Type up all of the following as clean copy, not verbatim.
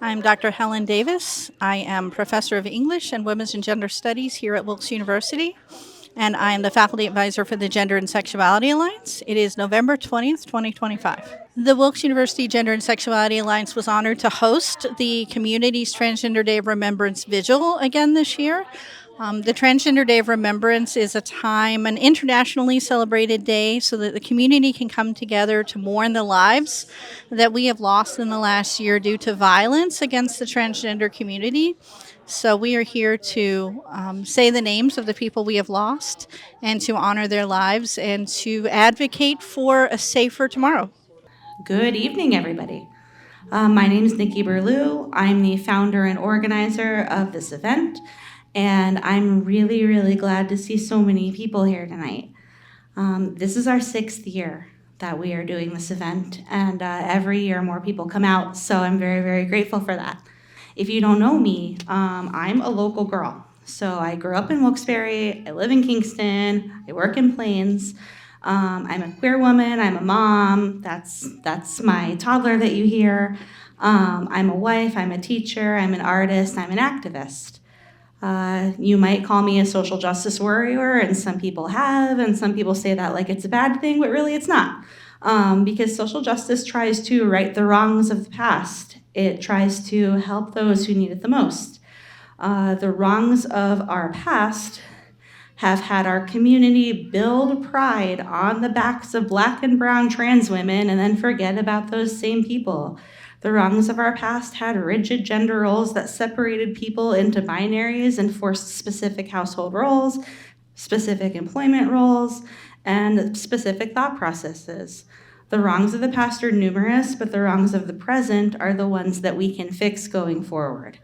I'm Dr. Helen Davis. I am Professor of English and Women's and Gender Studies here at Wilkes University, and I am the Faculty Advisor for the Gender and Sexuality Alliance. It is November 20th, 2025. The Wilkes University Gender and Sexuality Alliance was honored to host the community's Transgender Day of Remembrance Vigil again this year. The Transgender Day of Remembrance is an internationally celebrated day so that the community can come together to mourn the lives that we have lost in the last year due to violence against the transgender community. So we are here to say the names of the people we have lost and to honor their lives and to advocate for a safer tomorrow. Good evening, everybody. My name is Nikki Berlew. I'm the founder and organizer of this event, and I'm really, really glad to see so many people here tonight. This is our 6th year that we are doing this event, and every year more people come out, so I'm very, very grateful for that. If you don't know me, I'm a local girl. So I grew up in Wilkes-Barre, I live in Kingston, I work in Plains. I'm a queer woman, I'm a mom, that's my toddler that you hear. I'm a wife, I'm a teacher, I'm an artist, I'm an activist. You might call me a social justice warrior, and some people have, and some people say that like it's a bad thing, but really it's not. Because social justice tries to right the wrongs of the past. It tries to help those who need it the most. The wrongs of our past have had our community build pride on the backs of Black and brown trans women and then forget about those same people. The wrongs of our past had rigid gender roles that separated people into binaries and forced specific household roles, specific employment roles, and specific thought processes. The wrongs of the past are numerous, but the wrongs of the present are the ones that we can fix going forward.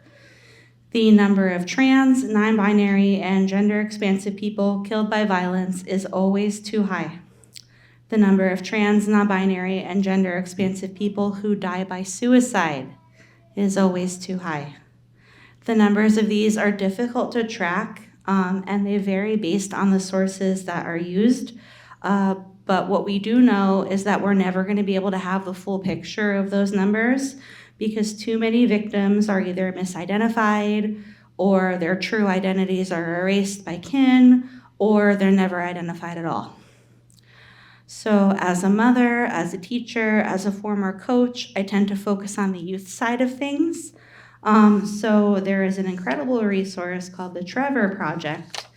The number of trans, non-binary, and gender-expansive people killed by violence is always too high. The number of trans, non-binary, and gender-expansive people who die by suicide is always too high. The numbers of these are difficult to track, and they vary based on the sources that are used. But what we do know is that we're never going to be able to have the full picture of those numbers because too many victims are either misidentified or their true identities are erased by kin or they're never identified at all. So as a mother, as a teacher, as a former coach, I tend to focus on the youth side of things. So there is an incredible resource called the Trevor Project,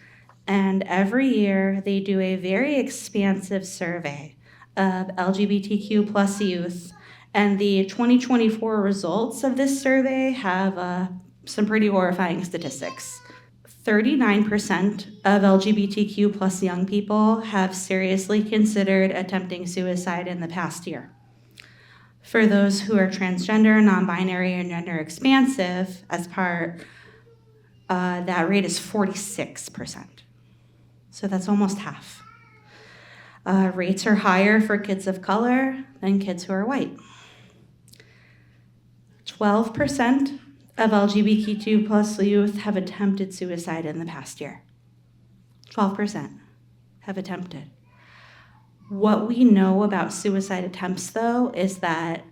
and every year they do a very expansive survey of LGBTQ plus youth. And the 2024 results of this survey have some pretty horrifying statistics. 39% of LGBTQ plus young people have seriously considered attempting suicide in the past year. For those who are transgender, non-binary, and gender expansive, that rate is 46%. So that's almost half. Rates are higher for kids of color than kids who are white. 12% of LGBTQ plus youth have attempted suicide in the past year. 12% have attempted. What we know about suicide attempts, though, is that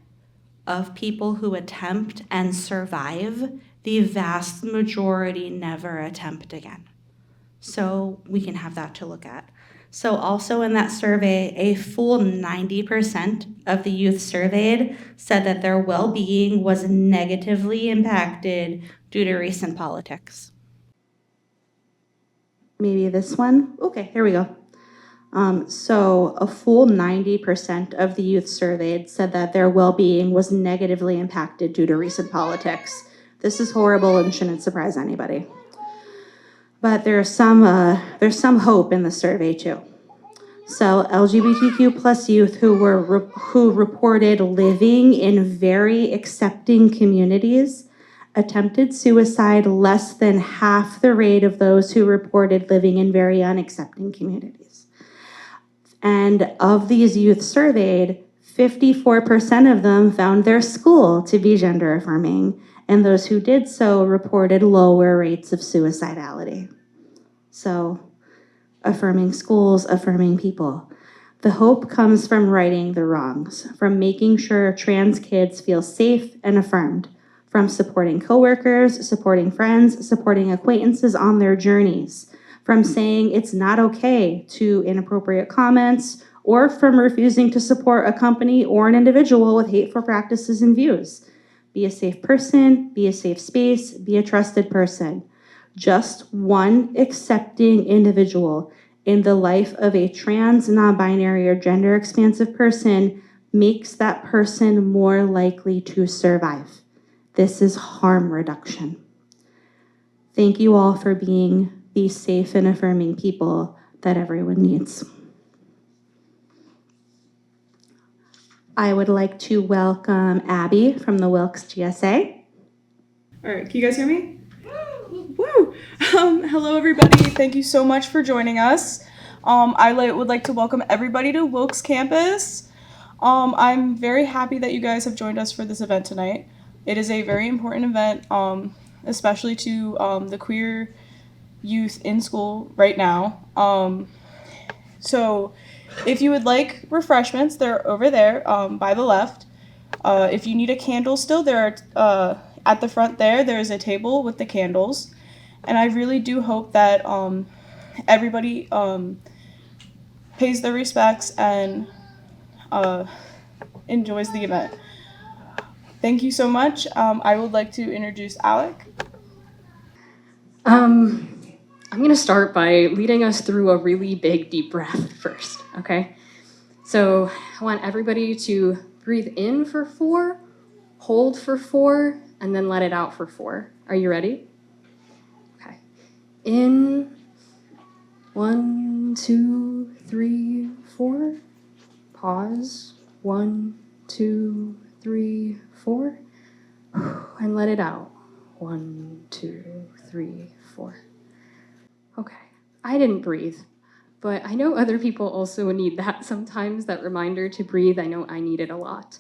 of people who attempt and survive, the vast majority never attempt again. So we can have that to look at. So also in that survey, a full 90% of the youth surveyed said that their well-being was negatively impacted due to recent politics. Maybe this one? Okay, here we go. So a full 90% of the youth surveyed said that their well-being was negatively impacted due to recent politics. This is horrible and shouldn't surprise anybody. But there's some hope in the survey too. So LGBTQ plus youth who reported living in very accepting communities attempted suicide less than half the rate of those who reported living in very unaccepting communities. And of these youth surveyed, 54% of them found their school to be gender affirming, and those who did so reported lower rates of suicidality. So, affirming schools, affirming people. The hope comes from righting the wrongs, from making sure trans kids feel safe and affirmed, from supporting coworkers, supporting friends, supporting acquaintances on their journeys, from saying it's not okay to inappropriate comments, or from refusing to support a company or an individual with hateful practices and views. Be a safe person, be a safe space, be a trusted person. Just one accepting individual in the life of a trans, non-binary, or gender expansive person makes that person more likely to survive. This is harm reduction. Thank you all for being the safe and affirming people that everyone needs. I would like to welcome Abby from the Wilkes GSA. All right, can you guys hear me? Woo! Hello, everybody. Thank you so much for joining us. I would like to welcome everybody to Wilkes campus. I'm very happy that you guys have joined us for this event tonight. It is a very important event, especially to the queer youth in school right now. So if you would like refreshments, they're over there by the left. If you need a candle still, there are at the front there's a table with the candles. And I really do hope that everybody pays their respects and enjoys the event. Thank you so much. I would like to introduce Alec. I'm going to start by leading us through a really big deep breath first, okay? So I want everybody to breathe in for 4, hold for 4, and then let it out for 4. Are you ready? Okay. In, 1, 2, 3, 4. Pause. 1, 2, 3, 4. And let it out. 1, 2, 3, 4. Okay, I didn't breathe, but I know other people also need that sometimes, that reminder to breathe. I know I need it a lot.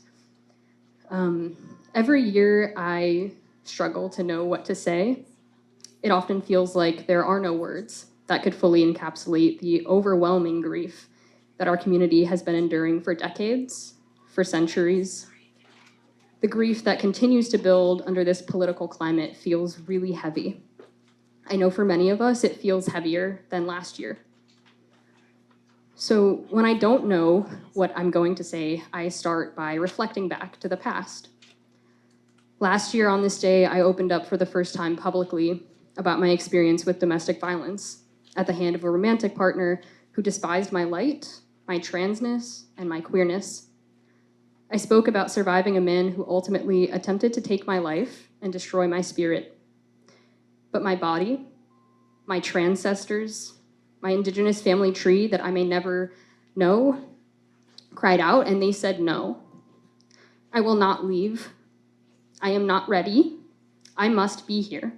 Every year I struggle to know what to say. It often feels like there are no words that could fully encapsulate the overwhelming grief that our community has been enduring for decades, for centuries. The grief that continues to build under this political climate feels really heavy. I know for many of us, it feels heavier than last year. So when I don't know what I'm going to say, I start by reflecting back to the past. Last year on this day, I opened up for the first time publicly about my experience with domestic violence at the hand of a romantic partner who despised my light, my transness, and my queerness. I spoke about surviving a man who ultimately attempted to take my life and destroy my spirit. But my body, my transcestors, my indigenous family tree that I may never know, cried out, and they said no. I will not leave. I am not ready. I must be here.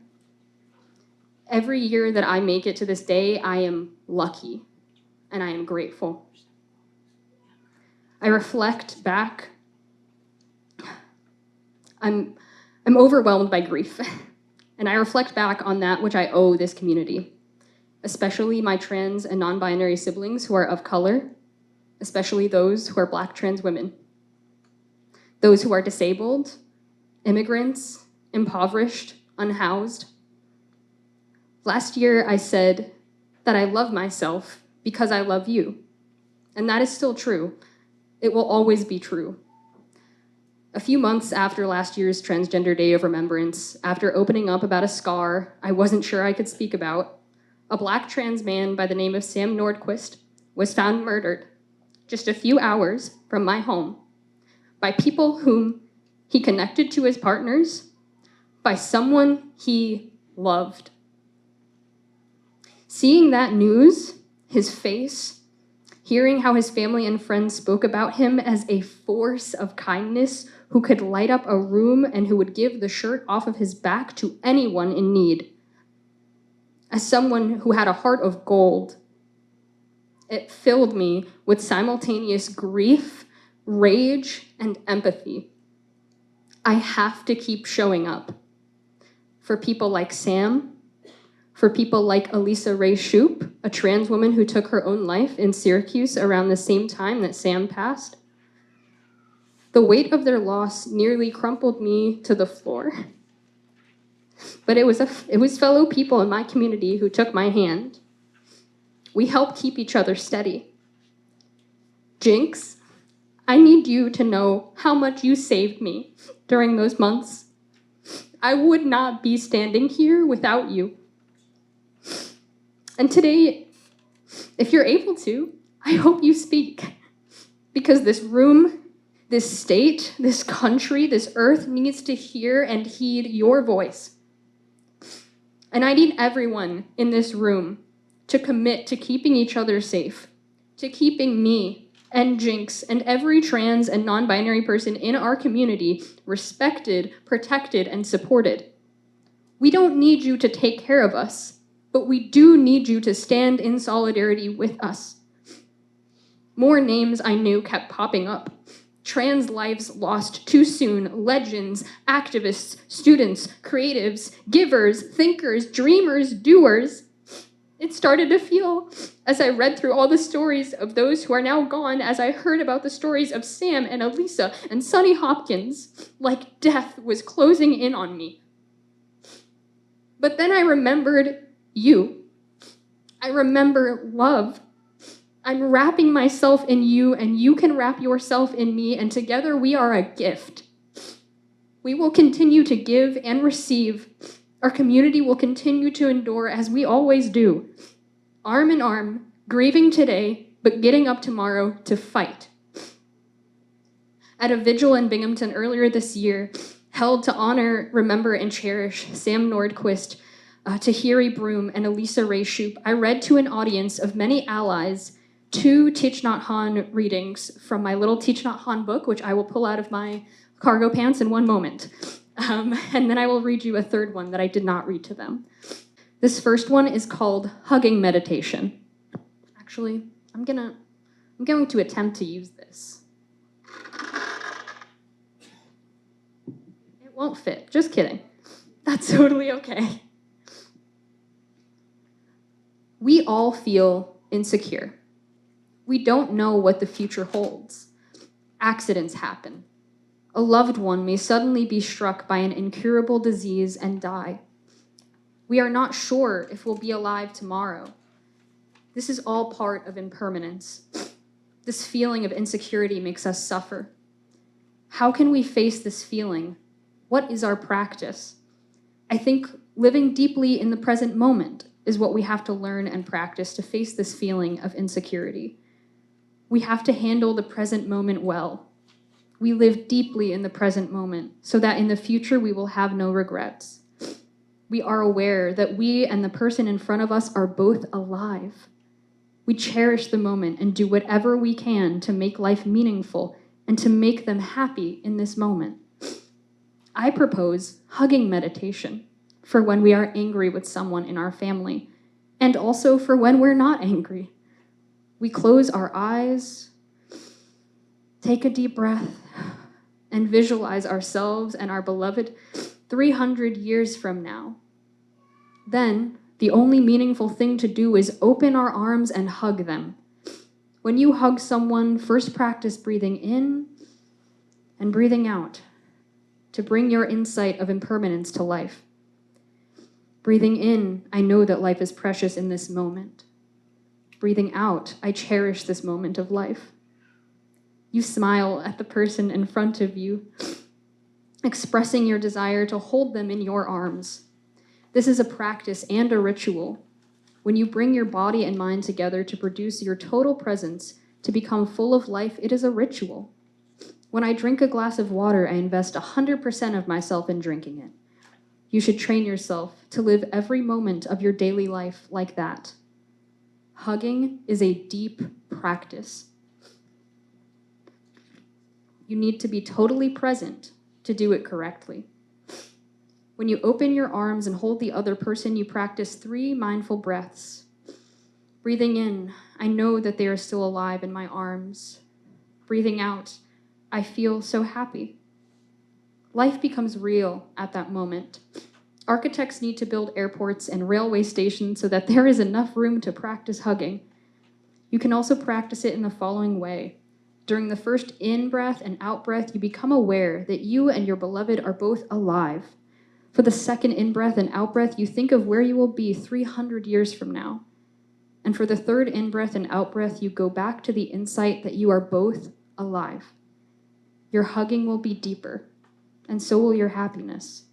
Every year that I make it to this day, I am lucky, and I am grateful. I reflect back. I'm overwhelmed by grief. And I reflect back on that which I owe this community, especially my trans and non-binary siblings who are of color, especially those who are Black trans women, those who are disabled, immigrants, impoverished, unhoused. Last year, I said that I love myself because I love you, and that is still true. It will always be true. A few months after last year's Transgender Day of Remembrance, after opening up about a scar I wasn't sure I could speak about, a Black trans man by the name of Sam Nordquist was found murdered just a few hours from my home by people whom he connected to his partners, by someone he loved. Seeing that news, his face, hearing how his family and friends spoke about him as a force of kindness who could light up a room and who would give the shirt off of his back to anyone in need. As someone who had a heart of gold, it filled me with simultaneous grief, rage, and empathy. I have to keep showing up for people like Sam, for people like Elisa Ray Shoup, a trans woman who took her own life in Syracuse around the same time that Sam passed. The weight of their loss nearly crumpled me to the floor. but it was fellow people in my community who took my hand. We helped keep each other steady. Jinx, I need you to know how much you saved me during those months. I would not be standing here without you. And today, if you're able to, I hope you speak. Because this room, this state, this country, this earth needs to hear and heed your voice. And I need everyone in this room to commit to keeping each other safe, to keeping me and Jinx and every trans and non-binary person in our community respected, protected, and supported. We don't need you to take care of us, but we do need you to stand in solidarity with us. More names I knew kept popping up. Trans lives lost too soon, legends, activists, students, creatives, givers, thinkers, dreamers, doers. It started to feel, as I read through all the stories of those who are now gone, as I heard about the stories of Sam and Elisa and Sonny Hopkins, like death was closing in on me. But then I remembered you. I remember love. I'm wrapping myself in you, and you can wrap yourself in me, and together we are a gift. We will continue to give and receive. Our community will continue to endure as we always do, arm in arm, grieving today, but getting up tomorrow to fight. At a vigil in Binghamton earlier this year, held to honor, remember, and cherish Sam Nordquist, Tahiri Broom, and Elisa Ray Shoup, I read to an audience of many allies 2 Thich Nhat Hanh readings from my little Thich Nhat Hanh book, which I will pull out of my cargo pants in one moment. And then I will read you a third one that I did not read to them. This first one is called Hugging Meditation. Actually, I'm going to attempt to use this. It won't fit, just kidding. That's totally okay. We all feel insecure. We don't know what the future holds. Accidents happen. A loved one may suddenly be struck by an incurable disease and die. We are not sure if we'll be alive tomorrow. This is all part of impermanence. This feeling of insecurity makes us suffer. How can we face this feeling? What is our practice? I think living deeply in the present moment is what we have to learn and practice to face this feeling of insecurity. We have to handle the present moment well. We live deeply in the present moment so that in the future we will have no regrets. We are aware that we and the person in front of us are both alive. We cherish the moment and do whatever we can to make life meaningful and to make them happy in this moment. I propose hugging meditation for when we are angry with someone in our family, and also for when we're not angry. We close our eyes, take a deep breath, and visualize ourselves and our beloved 300 years from now. Then, the only meaningful thing to do is open our arms and hug them. When you hug someone, first practice breathing in and breathing out to bring your insight of impermanence to life. Breathing in, I know that life is precious in this moment. Breathing out, I cherish this moment of life. You smile at the person in front of you, expressing your desire to hold them in your arms. This is a practice and a ritual. When you bring your body and mind together to produce your total presence, to become full of life, it is a ritual. When I drink a glass of water, I invest 100% of myself in drinking it. You should train yourself to live every moment of your daily life like that. Hugging is a deep practice. You need to be totally present to do it correctly. When you open your arms and hold the other person, you practice 3 mindful breaths. Breathing in, I know that they are still alive in my arms. Breathing out, I feel so happy. Life becomes real at that moment. Architects need to build airports and railway stations so that there is enough room to practice hugging. You can also practice it in the following way. During the first in-breath and out-breath, you become aware that you and your beloved are both alive. For the second in-breath and out-breath, you think of where you will be 300 years from now. And for the third in-breath and out-breath, you go back to the insight that you are both alive. Your hugging will be deeper, and so will your happiness.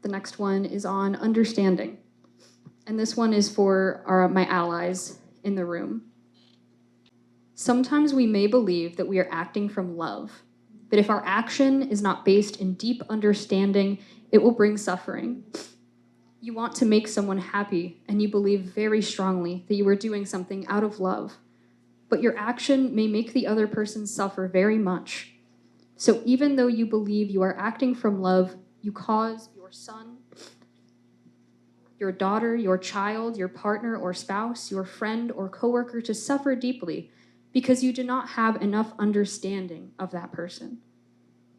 The next one is on understanding. And this one is for my allies in the room. Sometimes we may believe that we are acting from love, but if our action is not based in deep understanding, it will bring suffering. You want to make someone happy, and you believe very strongly that you are doing something out of love, but your action may make the other person suffer very much. So even though you believe you are acting from love, you cause your son, your daughter, your child, your partner or spouse, your friend or coworker to suffer deeply because you do not have enough understanding of that person.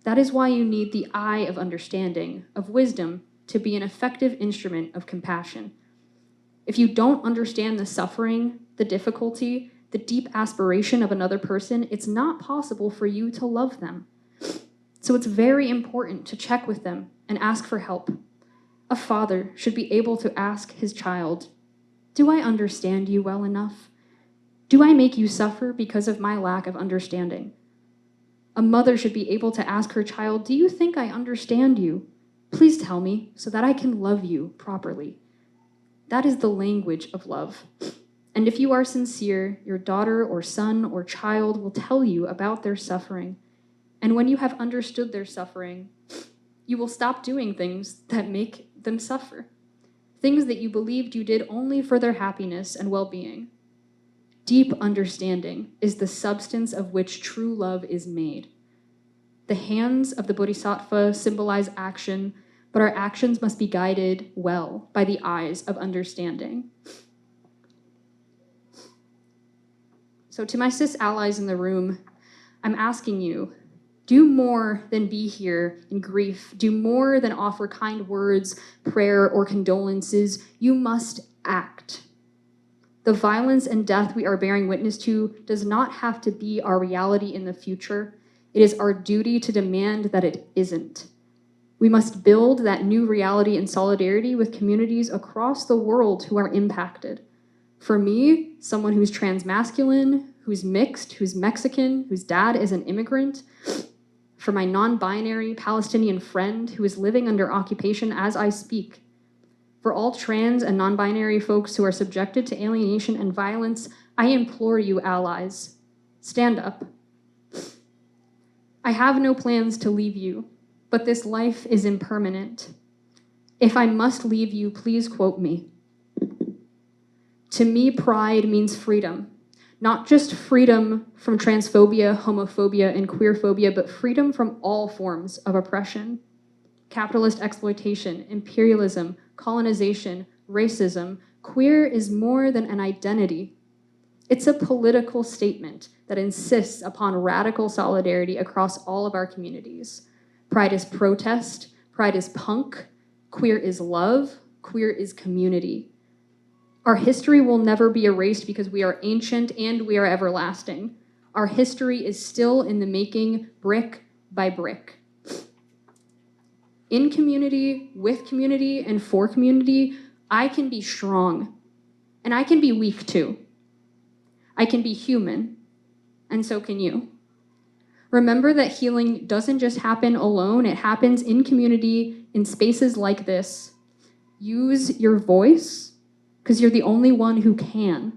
That is why you need the eye of understanding, of wisdom, to be an effective instrument of compassion. If you don't understand the suffering, the difficulty, the deep aspiration of another person, it's not possible for you to love them. So it's very important to check with them and ask for help. A father should be able to ask his child, "Do I understand you well enough? Do I make you suffer because of my lack of understanding?" A mother should be able to ask her child, "Do you think I understand you? Please tell me so that I can love you properly." That is the language of love. And if you are sincere, your daughter or son or child will tell you about their suffering. And when you have understood their suffering, you will stop doing things that make them suffer, things that you believed you did only for their happiness and well-being. Deep understanding is the substance of which true love is made. The hands of the Bodhisattva symbolize action, but our actions must be guided well by the eyes of understanding. So to my cis allies in the room, I'm asking you, do more than be here in grief. Do more than offer kind words, prayer, or condolences. You must act. The violence and death we are bearing witness to does not have to be our reality in the future. It is our duty to demand that it isn't. We must build that new reality in solidarity with communities across the world who are impacted. For me, someone who's transmasculine, who's mixed, who's Mexican, whose dad is an immigrant. For my non-binary Palestinian friend who is living under occupation as I speak. For all trans and non-binary folks who are subjected to alienation and violence, I implore you, allies, stand up. I have no plans to leave you, but this life is impermanent. If I must leave you, please quote me. To me, pride means freedom. Not just freedom from transphobia, homophobia, and queerphobia, but freedom from all forms of oppression. Capitalist exploitation, imperialism, colonization, racism. Queer is more than an identity. It's a political statement that insists upon radical solidarity across all of our communities. Pride is protest, pride is punk, queer is love, queer is community. Our history will never be erased because we are ancient and we are everlasting. Our history is still in the making, brick by brick. In community, with community, and for community, I can be strong. And I can be weak too. I can be human, and so can you. Remember that healing doesn't just happen alone, it happens in community, in spaces like this. Use your voice, because you're the only one who can.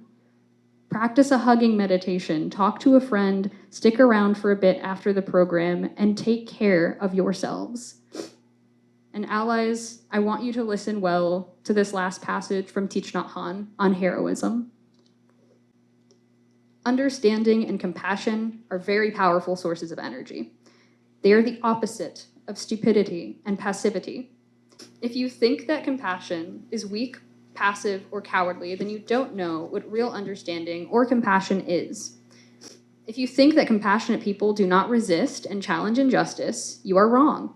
Practice a hugging meditation, talk to a friend, stick around for a bit after the program, and take care of yourselves. And allies, I want you to listen well to this last passage from Thich Nhat Hanh on heroism. Understanding and compassion are very powerful sources of energy. They are the opposite of stupidity and passivity. If you think that compassion is weak, passive, or cowardly, then you don't know what real understanding or compassion is. If you think that compassionate people do not resist and challenge injustice, you are wrong.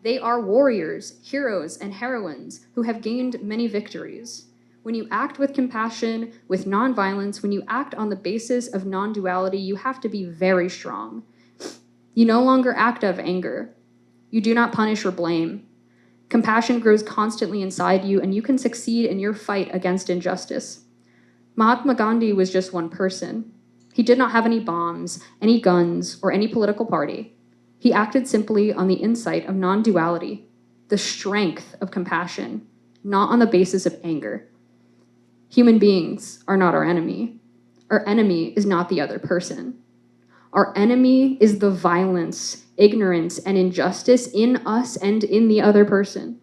They are warriors, heroes, and heroines who have gained many victories. When you act with compassion, with nonviolence, when you act on the basis of non-duality, you have to be very strong. You no longer act out of anger. You do not punish or blame. Compassion grows constantly inside you, and you can succeed in your fight against injustice. Mahatma Gandhi was just one person. He did not have any bombs, any guns, or any political party. He acted simply on the insight of non-duality, the strength of compassion, not on the basis of anger. Human beings are not our enemy. Our enemy is not the other person. Our enemy is the violence, ignorance, and injustice in us and in the other person.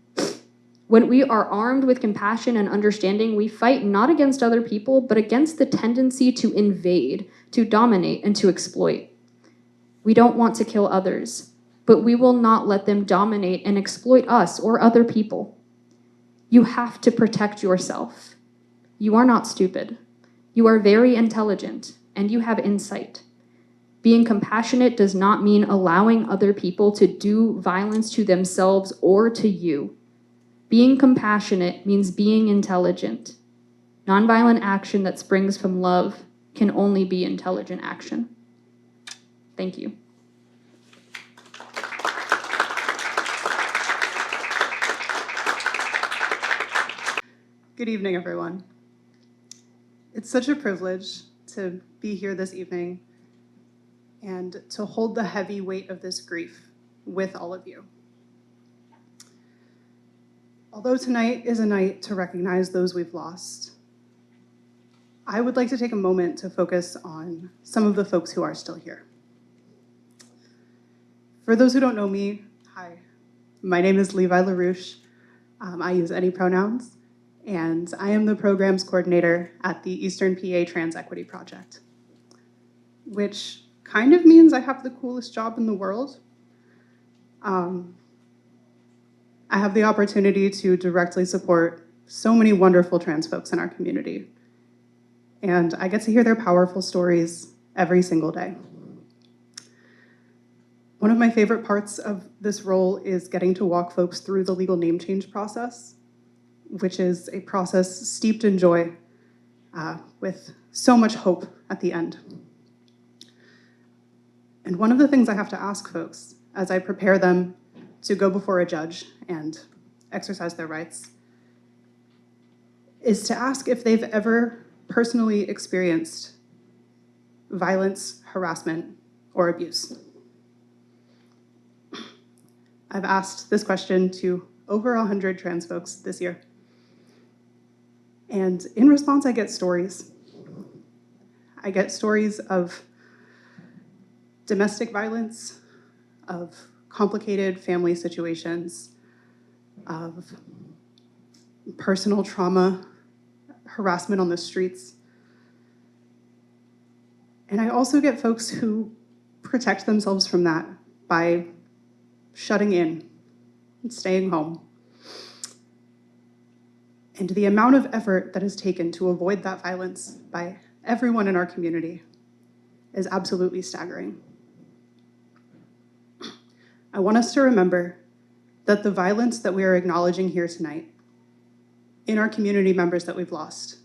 When we are armed with compassion and understanding, we fight not against other people, but against the tendency to invade, to dominate, and to exploit. We don't want to kill others, but we will not let them dominate and exploit us or other people. You have to protect yourself. You are not stupid. You are very intelligent, and you have insight. Being compassionate does not mean allowing other people to do violence to themselves or to you. Being compassionate means being intelligent. Nonviolent action that springs from love can only be intelligent action. Thank you. Good evening, everyone. It's such a privilege to be here this evening and to hold the heavy weight of this grief with all of you. Although tonight is a night to recognize those we've lost, I would like to take a moment to focus on some of the folks who are still here. For those who don't know me, hi, my name is Levi LaRouche. I use any pronouns, and I am the programs coordinator at the Eastern PA Trans Equity Project, which kind of means I have the coolest job in the world. I have the opportunity to directly support so many wonderful trans folks in our community, and I get to hear their powerful stories every single day. One of my favorite parts of this role is getting to walk folks through the legal name change process, which is a process steeped in joy with so much hope at the end. And one of the things I have to ask folks as I prepare them to go before a judge and exercise their rights is to ask if they've ever personally experienced violence, harassment, or abuse. I've asked this question to over 100 trans folks this year. And in response, I get stories. I get stories of domestic violence, of complicated family situations, of personal trauma, harassment on the streets. And I also get folks who protect themselves from that by shutting in and staying home. And the amount of effort that is taken to avoid that violence by everyone in our community is absolutely staggering. I want us to remember that the violence that we are acknowledging here tonight in our community members that we've lost,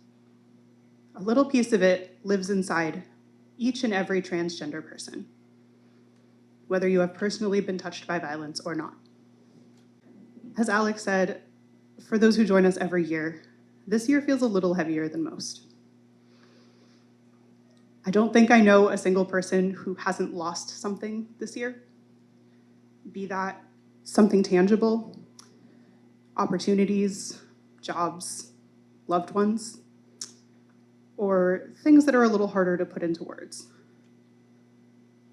a little piece of it lives inside each and every transgender person, whether you have personally been touched by violence or not. As Alec said, for those who join us every year, this year feels a little heavier than most. I don't think I know a single person who hasn't lost something this year, be that something tangible, opportunities, jobs, loved ones, or things that are a little harder to put into words.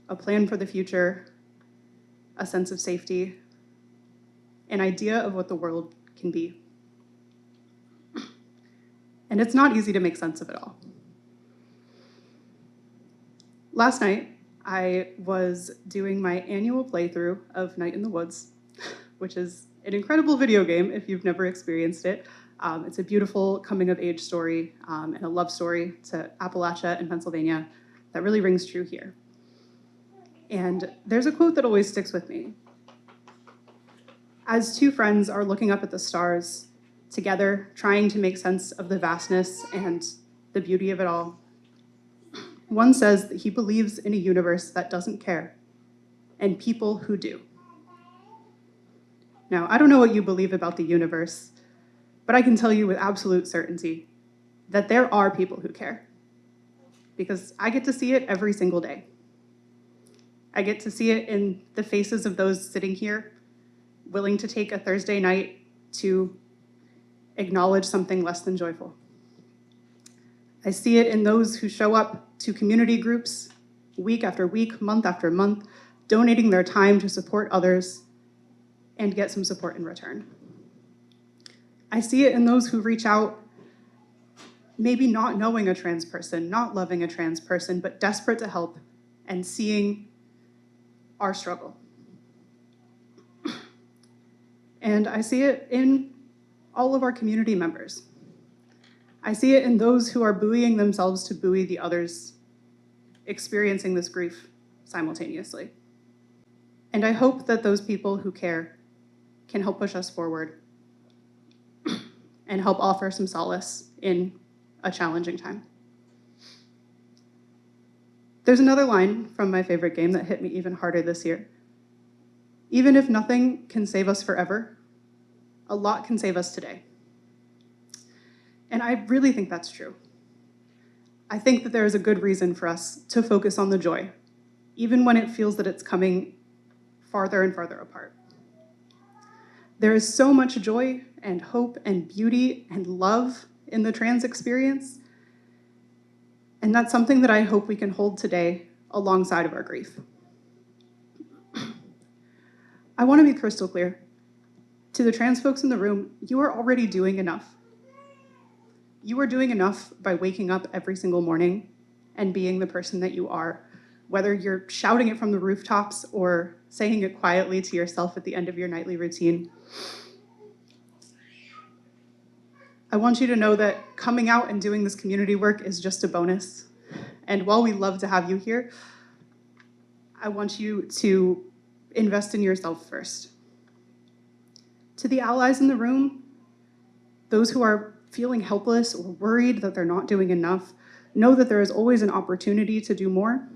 A plan for the future, a sense of safety, an idea of what the world can be. And it's not easy to make sense of it all. Last night, I was doing my annual playthrough of Night in the Woods, which is an incredible video game if you've never experienced it. It's a beautiful coming-of-age story and a love story to Appalachia and Pennsylvania that really rings true here. And there's a quote that always sticks with me. As two friends are looking up at the stars together, trying to make sense of the vastness and the beauty of it all, one says that he believes in a universe that doesn't care, and people who do. Now, I don't know what you believe about the universe, but I can tell you with absolute certainty that there are people who care, because I get to see it every single day. I get to see it in the faces of those sitting here, willing to take a Thursday night to acknowledge something less than joyful. I see it in those who show up to community groups week after week, month after month, donating their time to support others and get some support in return. I see it in those who reach out, maybe not knowing a trans person, not loving a trans person, but desperate to help and seeing our struggle. And I see it in all of our community members. I see it in those who are buoying themselves to buoy the others experiencing this grief simultaneously. And I hope that those people who care can help push us forward and help offer some solace in a challenging time. There's another line from my favorite game that hit me even harder this year. Even if nothing can save us forever, a lot can save us today. And I really think that's true. I think that there is a good reason for us to focus on the joy, even when it feels that it's coming farther and farther apart. There is so much joy and hope and beauty and love in the trans experience, and that's something that I hope we can hold today alongside of our grief. I want to be crystal clear. To the trans folks in the room, you are already doing enough. You are doing enough by waking up every single morning and being the person that you are, whether you're shouting it from the rooftops or saying it quietly to yourself at the end of your nightly routine. I want you to know that coming out and doing this community work is just a bonus. And while we love to have you here, I want you to invest in yourself first. To the allies in the room, those who are feeling helpless or worried that they're not doing enough, know that there is always an opportunity to do more,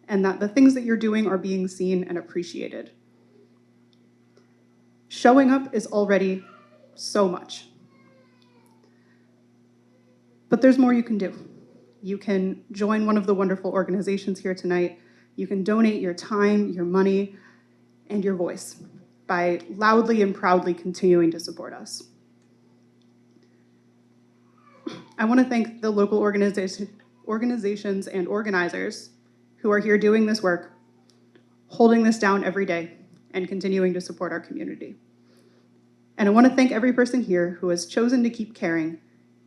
and that the things that you're doing are being seen and appreciated. Showing up is already so much. But there's more you can do. You can join one of the wonderful organizations here tonight. You can donate your time, your money, and your voice by loudly and proudly continuing to support us. I want to thank the local organizations and organizers who are here doing this work, holding this down every day, and continuing to support our community. And I want to thank every person here who has chosen to keep caring,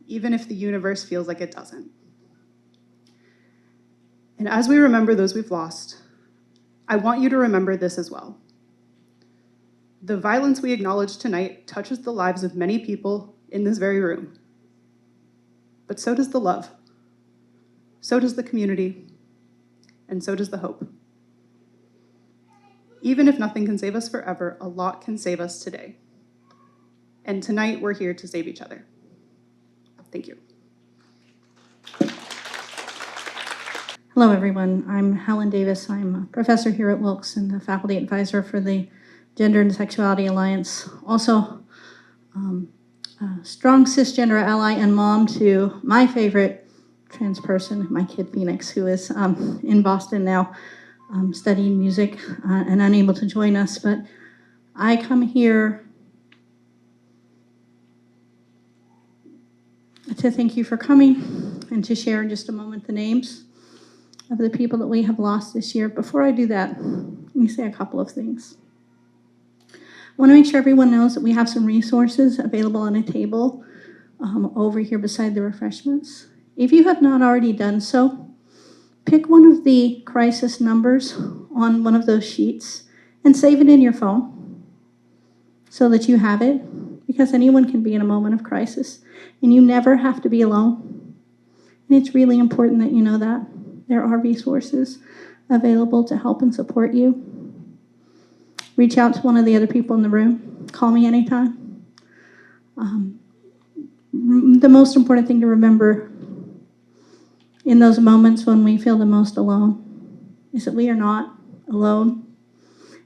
even if the universe feels like it doesn't. And as we remember those we've lost, I want you to remember this as well. The violence we acknowledge tonight touches the lives of many people in this very room. But so does the love. So does the community. And so does the hope. Even if nothing can save us forever, a lot can save us today. And tonight we're here to save each other. Thank you. Hello, everyone. I'm Helen Davis. I'm a professor here at Wilkes and the faculty advisor for the Gender and Sexuality Alliance. Also, a strong cisgender ally and mom to my favorite trans person, my kid Phoenix, who is in Boston now studying music and unable to join us. But I come here to thank you for coming and to share in just a moment the names of the people that we have lost this year. Before I do that, let me say a couple of things. I want to make sure everyone knows that we have some resources available on a table over here beside the refreshments. If you have not already done so, pick one of the crisis numbers on one of those sheets and save it in your phone so that you have it, because anyone can be in a moment of crisis and you never have to be alone. And it's really important that you know that. There are resources available to help and support you. Reach out to one of the other people in the room. Call me anytime. The most important thing to remember in those moments when we feel the most alone is that we are not alone.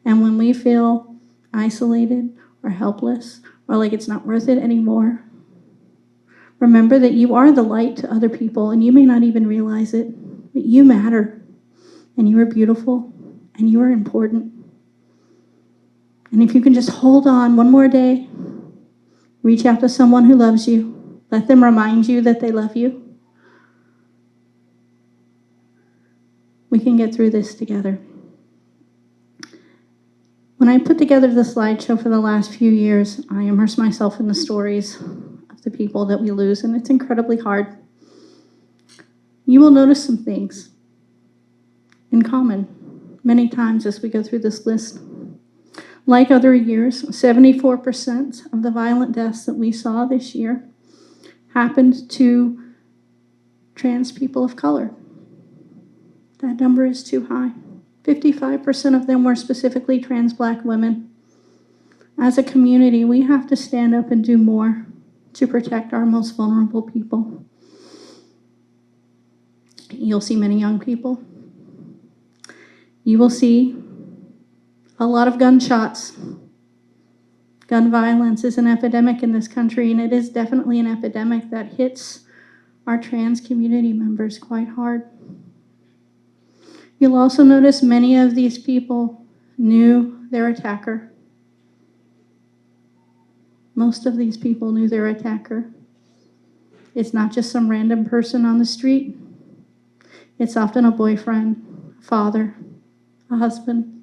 And when we feel isolated or helpless or like it's not worth it anymore. Remember that you are the light to other people, and you may not even realize it, but you matter, and you are beautiful, and you are important. And if you can just hold on one more day, reach out to someone who loves you, let them remind you that they love you, we can get through this together. When I put together the slideshow for the last few years, I immerse myself in the stories of the people that we lose, and it's incredibly hard. You will notice some things in common many times as we go through this list. Like other years, 74% of the violent deaths that we saw this year happened to trans people of color. That number is too high. 55% of them were specifically trans Black women. As a community, we have to stand up and do more to protect our most vulnerable people. You'll see many young people. You will see a lot of gunshots. Gun violence is an epidemic in this country, and it is definitely an epidemic that hits our trans community members quite hard. You'll also notice many of these people knew their attacker. Most of these people knew their attacker. It's not just some random person on the street. It's often a boyfriend, a father, a husband,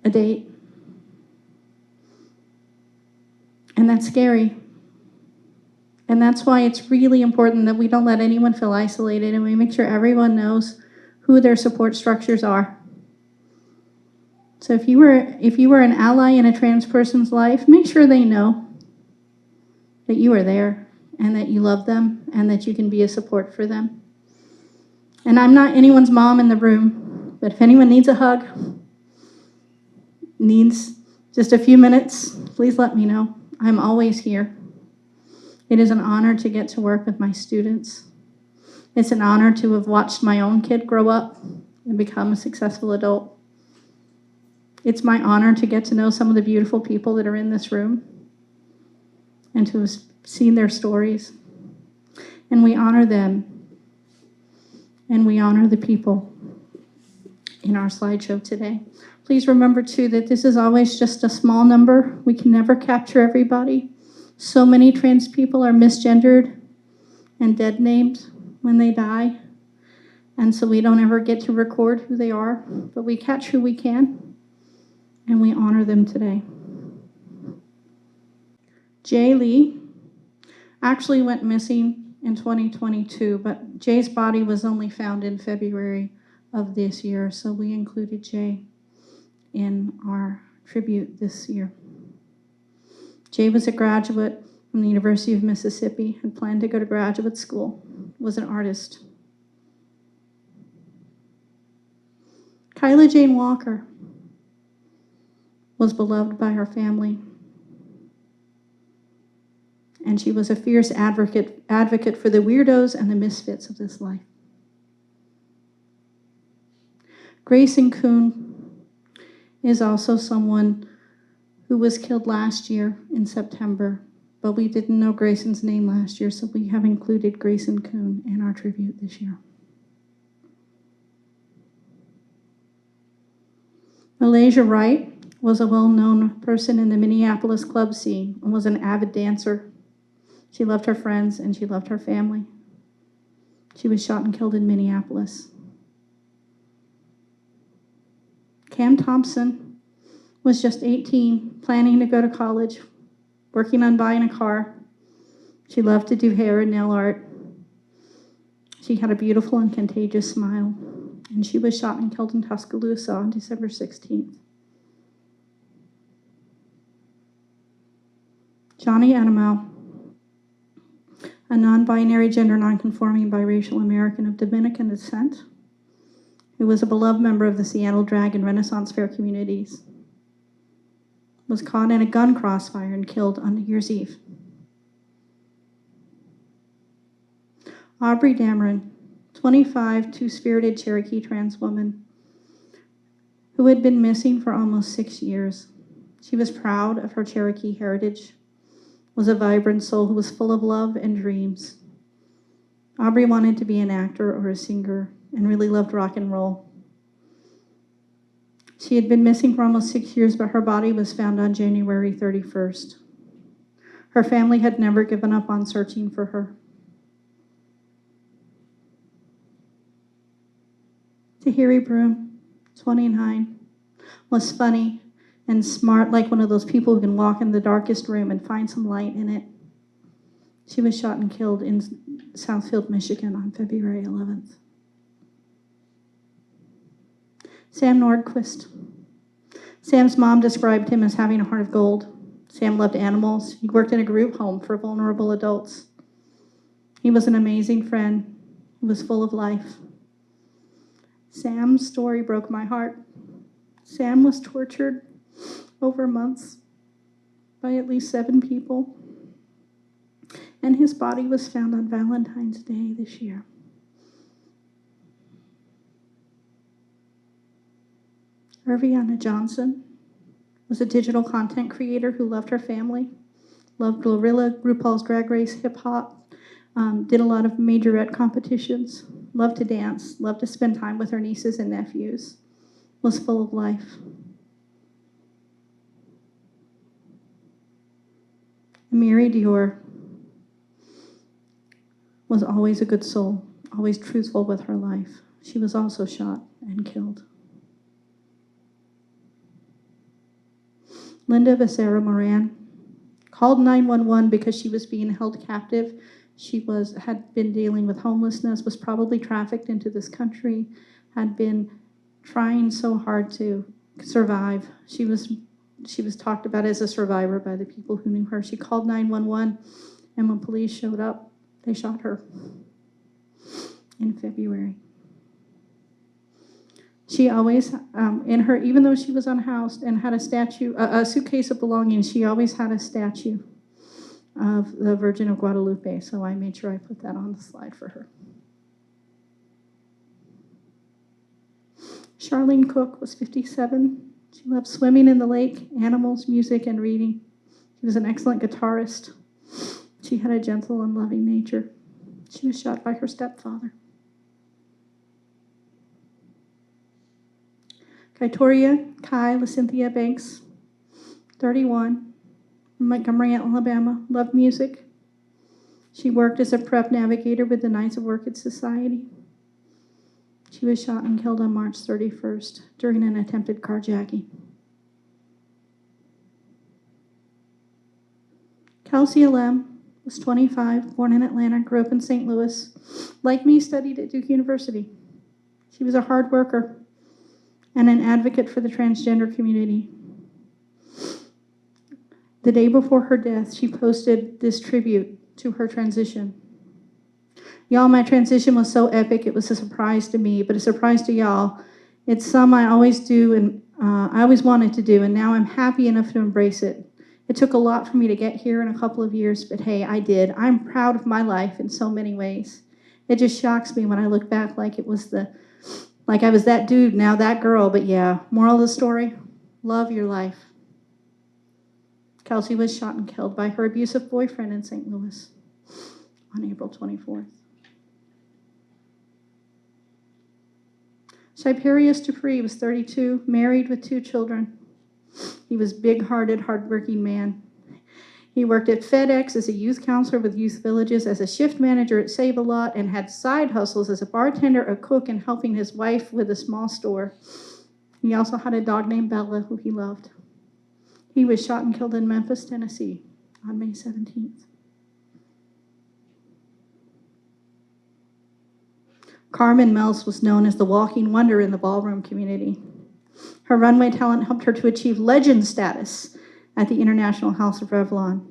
a date. And that's scary. And that's why it's really important that we don't let anyone feel isolated, and we make sure everyone knows who their support structures are. So if you were an ally in a trans person's life, make sure they know that you are there and that you love them and that you can be a support for them. And I'm not anyone's mom in the room, but if anyone needs a hug, needs just a few minutes, please let me know. I'm always here. It is an honor to get to work with my students. It's an honor to have watched my own kid grow up and become a successful adult. It's my honor to get to know some of the beautiful people that are in this room and to have seen their stories. And we honor them, and we honor the people in our slideshow today. Please remember, too, that this is always just a small number. We can never capture everybody. So many trans people are misgendered and dead named when they die, and so we don't ever get to record who they are, but we catch who we can, and we honor them today. Jay Lee actually went missing in 2022, but Jay's body was only found in February of this year, so we included Jay in our tribute this year. Jay was a graduate from the University of Mississippi, had planned to go to graduate school, was an artist. Kyla Jane Walker was beloved by her family, and she was a fierce advocate for the weirdos and the misfits of this life. Grayson Kuhn is also someone who was killed last year in September, but we didn't know Grayson's name last year, so we have included Grayson Kuhn in our tribute this year. Malaysia Wright was a well-known person in the Minneapolis club scene and was an avid dancer. She loved her friends and she loved her family. She was shot and killed in Minneapolis. Cam Thompson was just 18, planning to go to college, working on buying a car. She loved to do hair and nail art. She had a beautiful and contagious smile, and she was shot and killed in Tuscaloosa on December 16th. Johnny Adamo, a non-binary, gender non-conforming, biracial American of Dominican descent, who was a beloved member of the Seattle Drag and Renaissance Fair communities, was caught in a gun crossfire and killed on New Year's Eve. Aubrey Dameron, 25, two-spirited Cherokee trans woman who had been missing for almost 6 years. She was proud of her Cherokee heritage, was a vibrant soul who was full of love and dreams. Aubrey wanted to be an actor or a singer and really loved rock and roll. She had been missing for almost 6 years, but her body was found on January 31st. Her family had never given up on searching for her. Tahiri Broom, 29, was funny and smart, like one of those people who can walk in the darkest room and find some light in it. She was shot and killed in Southfield, Michigan on February 11th. Sam Nordquist. Sam's mom described him as having a heart of gold. Sam loved animals. He worked in a group home for vulnerable adults. He was an amazing friend who was full of life. Sam's story broke my heart. Sam was tortured over months by at least 7 people, and his body was found on Valentine's Day this year. Irviana Johnson was a digital content creator who loved her family, loved Glorilla, RuPaul's Drag Race, hip-hop, did a lot of majorette competitions, loved to dance, loved to spend time with her nieces and nephews, was full of life. Amiri Dior was always a good soul, always truthful with her life. She was also shot and killed. Linda Becerra Moran called 911 because she was being held captive. She had been dealing with homelessness, was probably trafficked into this country, had been trying so hard to survive. She was talked about as a survivor by the people who knew her. She called 911, and when police showed up, they shot her in February. She always, even though she was unhoused and had a suitcase of belongings, she always had a statue of the Virgin of Guadalupe, so I made sure I put that on the slide for her. Charlene Cook was 57. She loved swimming in the lake, animals, music, and reading. She was an excellent guitarist. She had a gentle and loving nature. She was shot by her stepfather. Kaitoria Kai LaCynthia Banks, 31, from Montgomery, Alabama, loved music. She worked as a prep navigator with the Knights of Orchid Society. She was shot and killed on March 31st during an attempted carjacking. Kelsey Alem was 25, born in Atlanta, grew up in St. Louis. Like me, studied at Duke University. She was a hard worker and an advocate for the transgender community. The day before her death, she posted this tribute to her transition. Y'all, my transition was so epic, it was a surprise to me, but a surprise to y'all. It's some I always do and I always wanted to do, and now I'm happy enough to embrace it. It took a lot for me to get here in a couple of years, but hey, I did. I'm proud of my life in so many ways. It just shocks me when I look back like I was that dude, now that girl, but yeah. Moral of the story, love your life. Kelsey was shot and killed by her abusive boyfriend in St. Louis on April 24th. Shiperius Dupree was 32, married with 2 children. He was a big-hearted, hardworking man. He worked at FedEx as a youth counselor with youth villages, as a shift manager at Save-A-Lot, and had side hustles as a bartender, a cook, and helping his wife with a small store. He also had a dog named Bella, who he loved. He was shot and killed in Memphis, Tennessee on May 17th. Carmen Mells was known as the walking wonder in the ballroom community. Her runway talent helped her to achieve legend status at the International House of Revlon.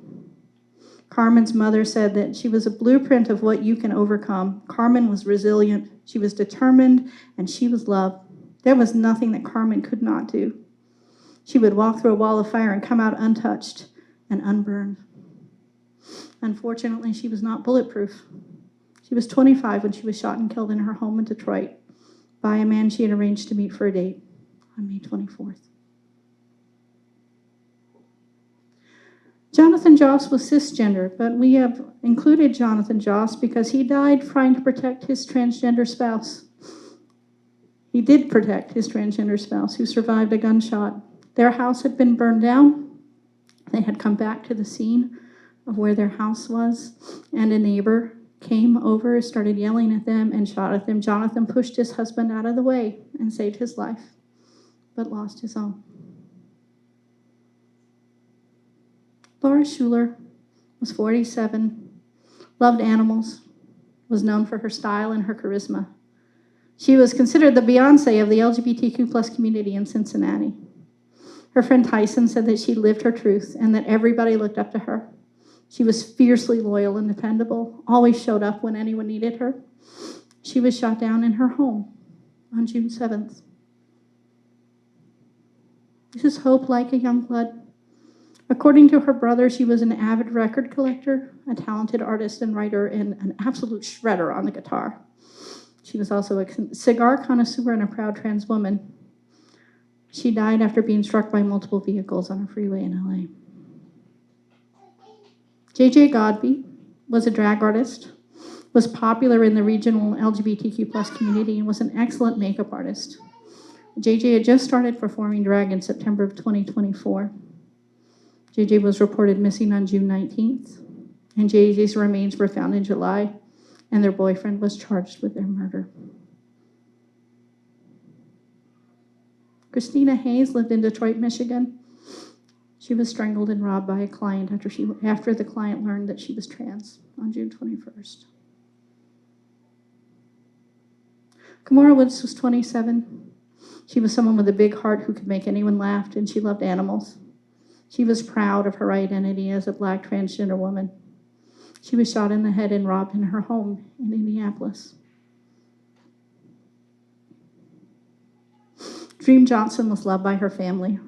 Carmen's mother said that she was a blueprint of what you can overcome. Carmen was resilient, she was determined, and she was loved. There was nothing that Carmen could not do. She would walk through a wall of fire and come out untouched and unburned. Unfortunately, she was not bulletproof. She was 25 when she was shot and killed in her home in Detroit by a man she had arranged to meet for a date on May 24th. Jonathan Joss was cisgender, but we have included Jonathan Joss because he died trying to protect his transgender spouse. He did protect his transgender spouse who survived a gunshot. Their house had been burned down. They had come back to the scene of where their house was, and a neighbor came over, started yelling at them, and shot at them. Jonathan pushed his husband out of the way and saved his life, but lost his own. Laura Schuler was 47, loved animals, was known for her style and her charisma. She was considered the Beyonce of the LGBTQ plus community in Cincinnati. Her friend Tyson said that she lived her truth and that everybody looked up to her. She was fiercely loyal and dependable, always showed up when anyone needed her. She was shot down in her home on June 7th. This is hope like a young blood. According to her brother, she was an avid record collector, a talented artist and writer, and an absolute shredder on the guitar. She was also a cigar connoisseur and a proud trans woman. She died after being struck by multiple vehicles on a freeway in LA. J.J. Godbey was a drag artist, was popular in the regional LGBTQ plus community, and was an excellent makeup artist. J.J. had just started performing drag in September of 2024. J.J. was reported missing on June 19th, and J.J.'s remains were found in July, and their boyfriend was charged with their murder. Christina Hayes lived in Detroit, Michigan. She was strangled and robbed by a client after the client learned that she was trans on June 21st. Kamora Woods was 27. She was someone with a big heart who could make anyone laugh, and she loved animals. She was proud of her identity as a Black transgender woman. She was shot in the head and robbed in her home in Indianapolis. Dream Johnson was loved by her family.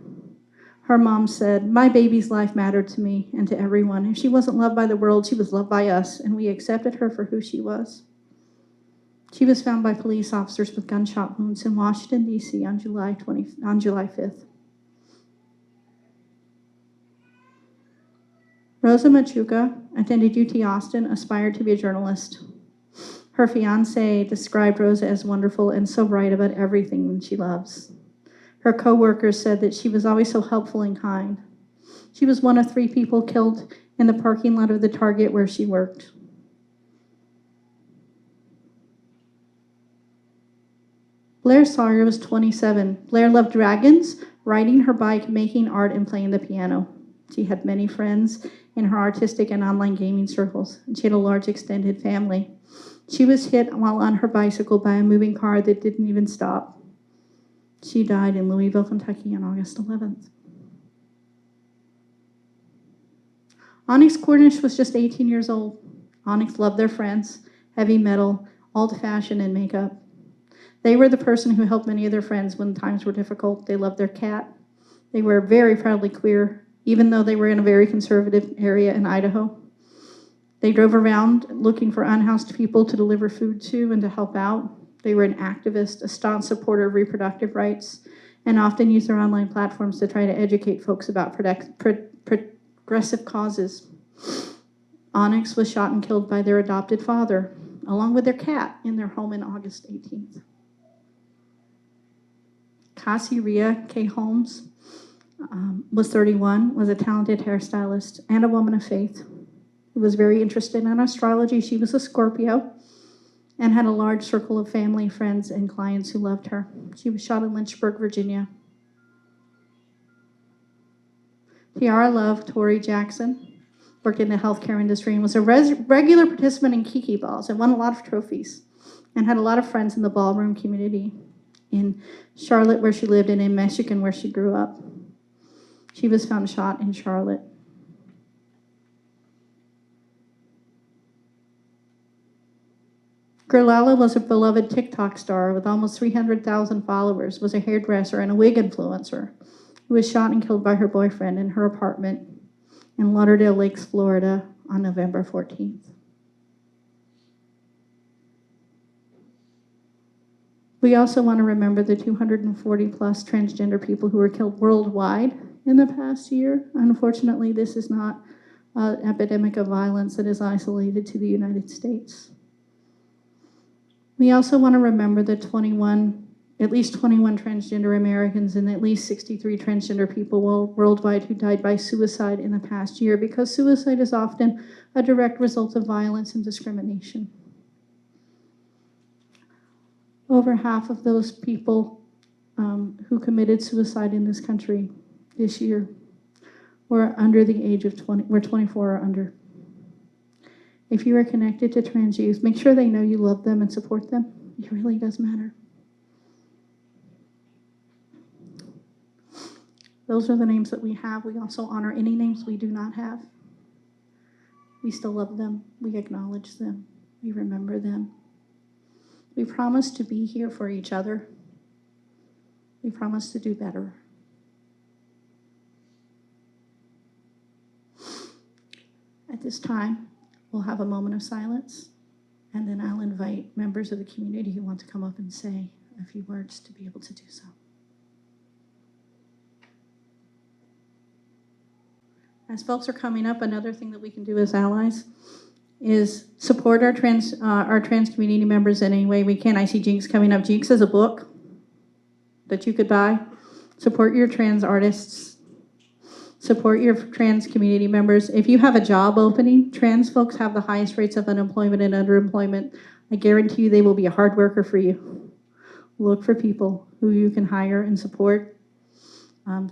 Her mom said, "My baby's life mattered to me and to everyone. If she wasn't loved by the world, she was loved by us, and we accepted her for who she was." She was found by police officers with gunshot wounds in Washington, D.C. on July 5th. Rosa Machuca attended UT Austin, aspired to be a journalist. Her fiancé described Rosa as wonderful and so bright about everything she loves. Her co-workers said that she was always so helpful and kind. She was one of 3 people killed in the parking lot of the Target where she worked. Blair Sawyer was 27. Blair loved dragons, riding her bike, making art, and playing the piano. She had many friends in her artistic and online gaming circles, and she had a large extended family. She was hit while on her bicycle by a moving car that didn't even stop. She died in Louisville, Kentucky on August 11th. Onyx Cornish was just 18 years old. Onyx loved their friends, heavy metal, old-fashioned, and makeup. They were the person who helped many of their friends when times were difficult. They loved their cat. They were very proudly queer, even though they were in a very conservative area in Idaho. They drove around looking for unhoused people to deliver food to and to help out. They were an activist, a staunch supporter of reproductive rights, and often used their online platforms to try to educate folks about progressive causes. Onyx was shot and killed by their adopted father, along with their cat, in their home on August 18th. Cassie Rhea K. Holmes was 31, was a talented hairstylist and a woman of faith who was very interested in astrology. She was a Scorpio and had a large circle of family, friends, and clients who loved her. She was shot in Lynchburg, Virginia. Tiara Love Torrey Jackson worked in the healthcare industry and was a regular participant in Kiki Balls and won a lot of trophies and had a lot of friends in the ballroom community in Charlotte, where she lived, and in Michigan, where she grew up. She was found shot in Charlotte. Gerlala was a beloved TikTok star with almost 300,000 followers, was a hairdresser and a wig influencer who was shot and killed by her boyfriend in her apartment in Lauderdale Lakes, Florida on November 14th. We also want to remember the 240 plus transgender people who were killed worldwide in the past year. Unfortunately, this is not an epidemic of violence that is isolated to the United States. We also want to remember the at least 21 transgender Americans and at least 63 transgender people worldwide who died by suicide in the past year, because suicide is often a direct result of violence and discrimination. Over half of those people who committed suicide in this country this year were under the age of 20, were 24 or under. If you are connected to trans youth, make sure they know you love them and support them. It really does matter. Those are the names that we have. We also honor any names we do not have. We still love them. We acknowledge them. We remember them. We promise to be here for each other. We promise to do better. At this time, we'll have a moment of silence, and then I'll invite members of the community who want to come up and say a few words to be able to do so. As folks are coming up, another thing that we can do as allies is support our trans community members in any way we can. I see Jinx coming up. Jinx is a book that you could buy. Support your trans artists. Support your trans community members. If you have a job opening, trans folks have the highest rates of unemployment and underemployment. I guarantee you they will be a hard worker for you. Look for people who you can hire and support.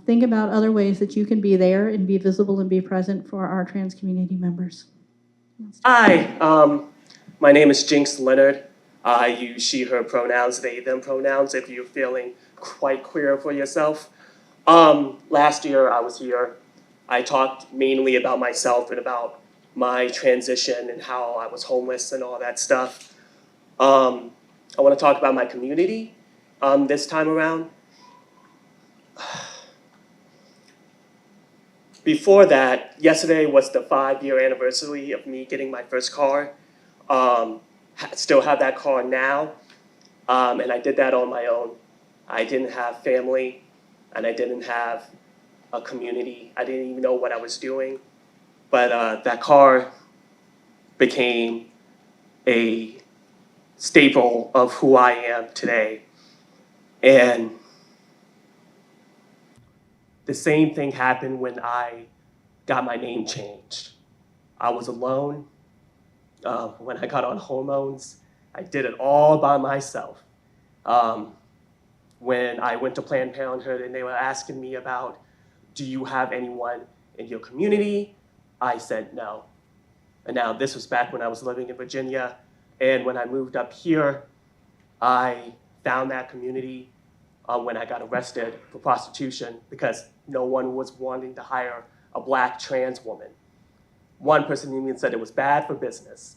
Think about other ways that you can be there and be visible and be present for our trans community members. Hi, my name is Jinx Leonard. I use she, her pronouns, they, them pronouns if you're feeling quite queer for yourself. Last year I was here. I talked mainly about myself and about my transition and how I was homeless and all that stuff. I want to talk about my community this time around. Before that, yesterday was the 5-year anniversary of me getting my first car. Still have that car now, and I did that on my own. I didn't have family, and I didn't have a community. I didn't even know what I was doing, but that car became a staple of who I am today. And the same thing happened when I got my name changed. I was alone when I got on hormones. I did it all by myself. When I went to Planned Parenthood and they were asking me about, do you have anyone in your community? I said no. And now this was back when I was living in Virginia. And when I moved up here, I found that community when I got arrested for prostitution because no one was wanting to hire a Black trans woman. One person even said it was bad for business.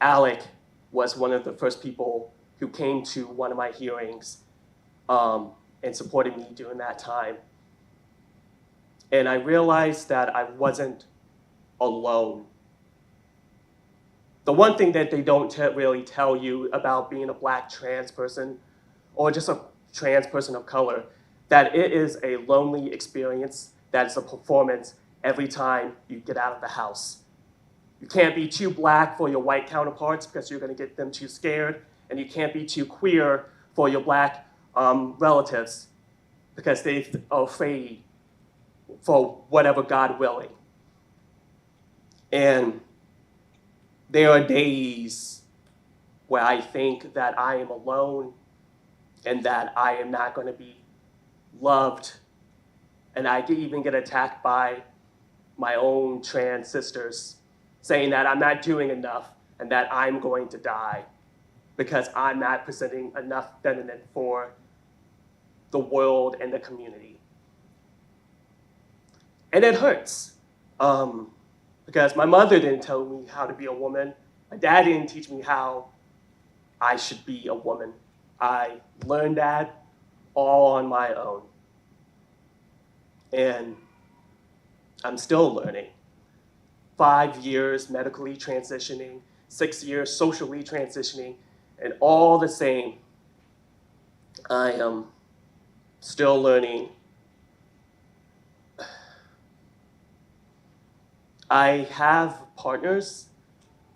Alec was one of the first people who came to one of my hearings and supported me during that time. And I realized that I wasn't alone. The one thing that they don't really tell you about being a Black trans person or just a trans person of color, that it is a lonely experience, that is a performance every time you get out of the house. You can't be too Black for your white counterparts because you're going to get them too scared, and you can't be too queer for your Black relatives because they're afraid for whatever God willing. And there are days where I think that I am alone and that I am not going to be loved. And I could even get attacked by my own trans sisters saying that I'm not doing enough and that I'm going to die because I'm not presenting enough feminine for the world and the community. And it hurts. Because my mother didn't tell me how to be a woman. My dad didn't teach me how I should be a woman. I learned that all on my own. And I'm still learning. 5 years medically transitioning, 6 years socially transitioning, And all the same, I am still learning. I have partners.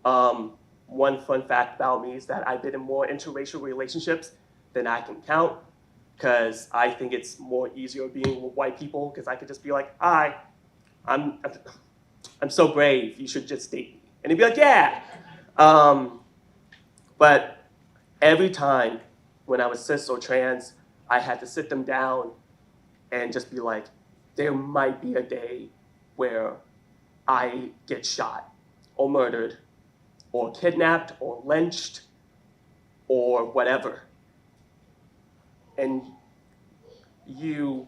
One fun fact about me is that I've been in more interracial relationships than I can count, because I think it's more easier being with white people, because I could just be like, hi, I'm so brave, you should just date me. And they'd be like, yeah. But every time when I was cis or trans, I had to sit them down and just be like, there might be a day where I get shot or murdered or kidnapped or lynched or whatever. And you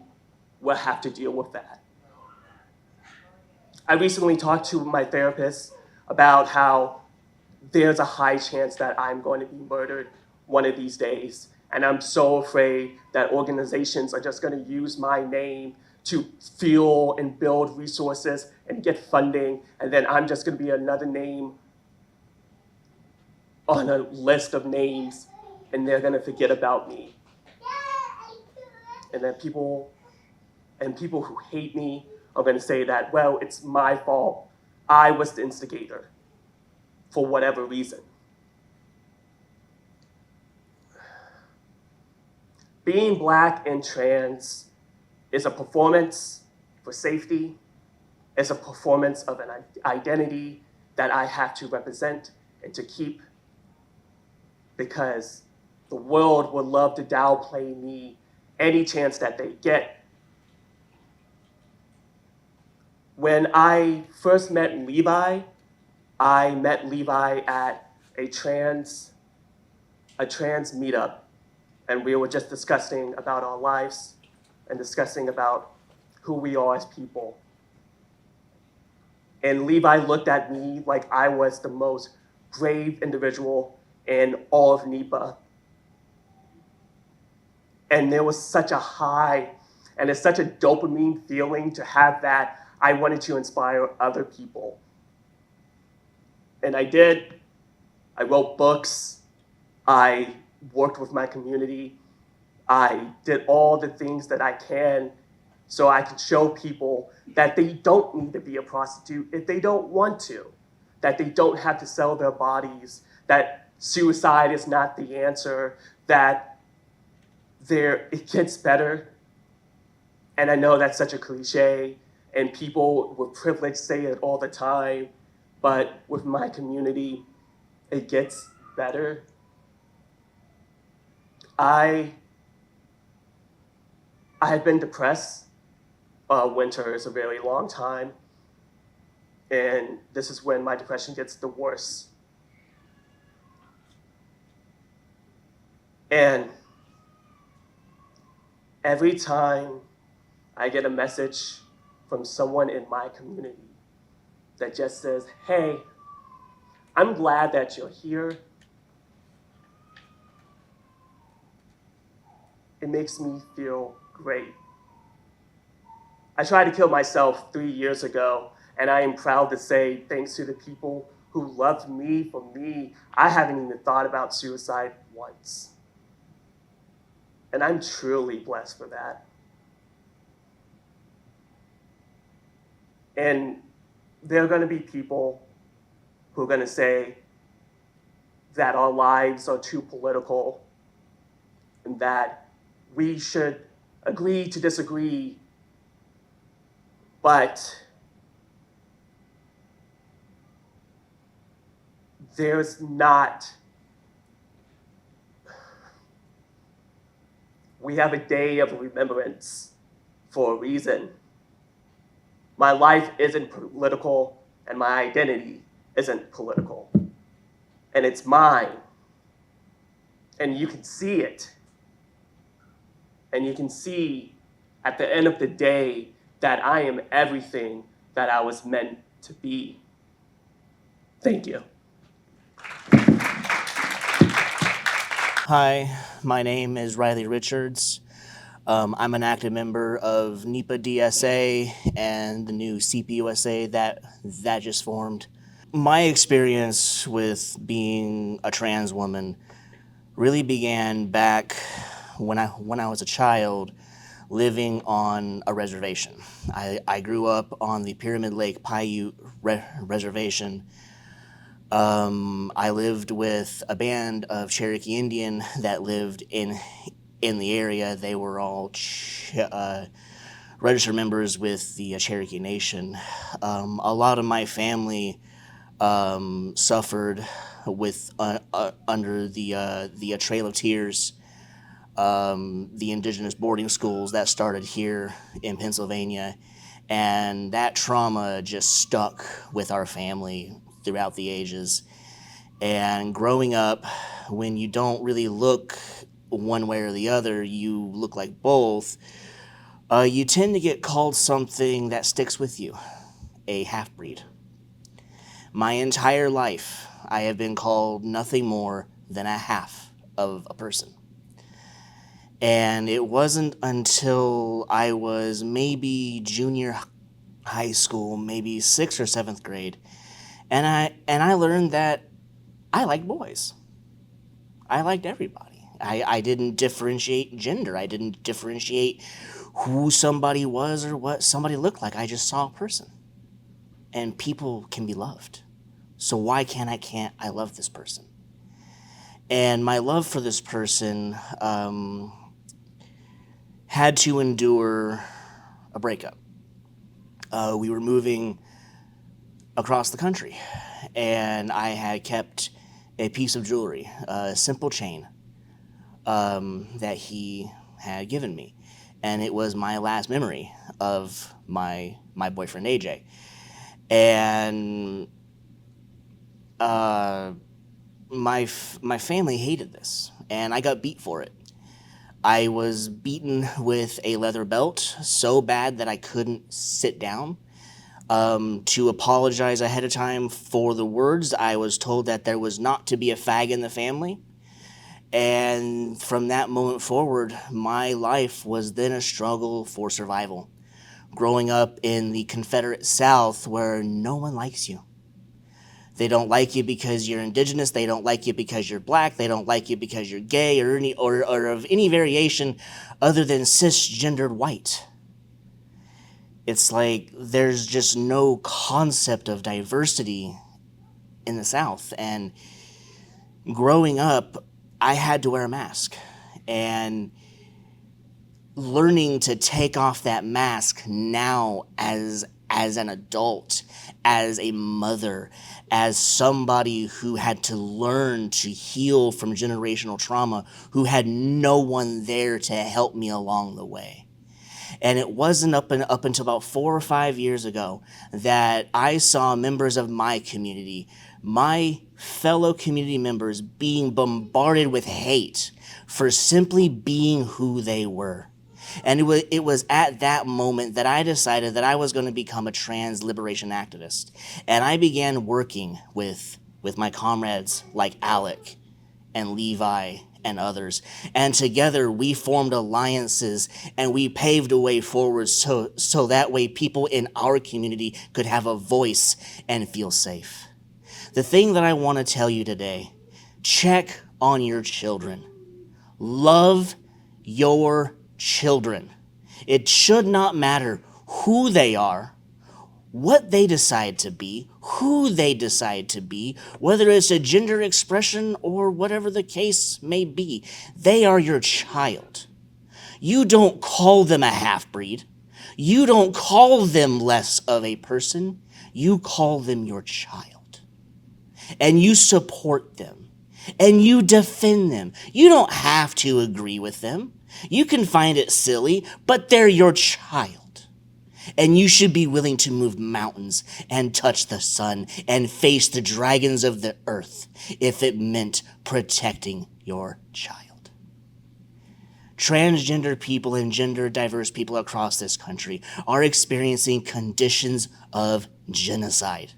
will have to deal with that. I recently talked to my therapist about how there's a high chance that I'm going to be murdered one of these days. And I'm so afraid that organizations are just going to use my name to fuel and build resources and get funding. And then I'm just going to be another name on a list of names, and they're going to forget about me. And then people who hate me are going to say that, well, it's my fault. I was the instigator for whatever reason. Being Black and trans is a performance for safety. It's a performance of an identity that I have to represent and to keep, because the world would love to downplay me any chance that they get. When I first met Levi, I met Levi at a trans meetup, and we were just discussing about our lives and discussing about who we are as people. And Levi looked at me like I was the most brave individual in all of NEPA. And there was such a high, and it's such a dopamine feeling to have that. I wanted to inspire other people. And I did. I wrote books. I worked with my community. I did all the things that I can so I could show people that they don't need to be a prostitute if they don't want to, that they don't have to sell their bodies, that suicide is not the answer, that it gets better. And I know that's such a cliche, and people with privilege say it all the time, but with my community, it gets better. I had been depressed. Winter is a very long time, and this is when my depression gets the worst. And every time I get a message from someone in my community that just says, hey, I'm glad that you're here, it makes me feel great. I tried to kill myself 3 years ago, and I am proud to say, thanks to the people who loved me for me, I haven't even thought about suicide once. And I'm truly blessed for that. And there are going to be people who are going to say that our lives are too political and that we should agree to disagree, but there's not. We have a day of remembrance for a reason. My life isn't political, and my identity isn't political. And it's mine. And you can see it. And you can see at the end of the day that I am everything that I was meant to be. Thank you. Hi, my name is Riley Richards. I'm an active member of NEPA DSA and the new CPUSA that just formed. My experience with being a trans woman really began back when I was a child living on a reservation. I grew up on the Pyramid Lake Paiute Reservation. I lived with a band of Cherokee Indian that lived in the area. They were all registered members with the Cherokee Nation. A lot of my family suffered with under the Trail of Tears, the indigenous boarding schools that started here in Pennsylvania, and that trauma just stuck with our family throughout the ages. And growing up, when you don't really look one way or the other, you look like both, you tend to get called something that sticks with you, a half-breed. My entire life, I have been called nothing more than a half of a person. And it wasn't until I was maybe junior high school, maybe 6th or 7th grade, and I learned that I liked boys. I liked everybody. I didn't differentiate gender. I didn't differentiate who somebody was or what somebody looked like. I just saw a person. And people can be loved. So why can't I love this person? And my love for this person had to endure a breakup. We were moving across the country, and I had kept a piece of jewelry, a simple chain that he had given me. And it was my last memory of my boyfriend, AJ. And my family hated this, and I got beat for it. I was beaten with a leather belt so bad that I couldn't sit down. To apologize ahead of time for the words, I was told that there was not to be a fag in the family. And from that moment forward, my life was then a struggle for survival. Growing up in the Confederate South, where no one likes you. They don't like you because you're indigenous. They don't like you because you're black. They don't like you because you're gay or of any variation other than cisgendered white. It's like there's just no concept of diversity in the South. And growing up, I had to wear a mask. And learning to take off that mask now as an adult, as a mother, as somebody who had to learn to heal from generational trauma, who had no one there to help me along the way. And it wasn't up until about 4 or 5 years ago that I saw members of my community, my fellow community members, being bombarded with hate for simply being who they were. And it was at that moment that I decided that I was going to become a trans liberation activist. And I began working with my comrades like Alec and Levi and others. And together we formed alliances and we paved a way forward so that way people in our community could have a voice and feel safe. The thing that I want to tell you today, check on your children. Love your children. It should not matter who they are, what they decide to be, who they decide to be, whether it's a gender expression or whatever the case may be. They are your child. You don't call them a half-breed. You don't call them less of a person. You call them your child. And you support them. And you defend them. You don't have to agree with them. You can find it silly, but they're your child. And you should be willing to move mountains and touch the sun and face the dragons of the earth if it meant protecting your child. Transgender people and gender diverse people across this country are experiencing conditions of genocide.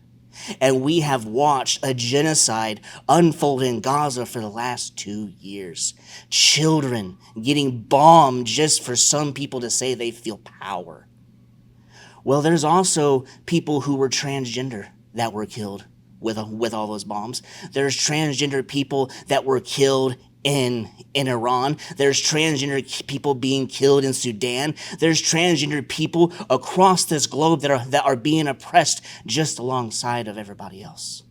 And we have watched a genocide unfold in Gaza for the last 2 years. Children getting bombed just for some people to say they feel power. Well, there's also people who were transgender that were killed with all those bombs. There's transgender people that were killed in Iran. There's transgender people being killed in Sudan. There's transgender people across this globe that are being oppressed just alongside of everybody else.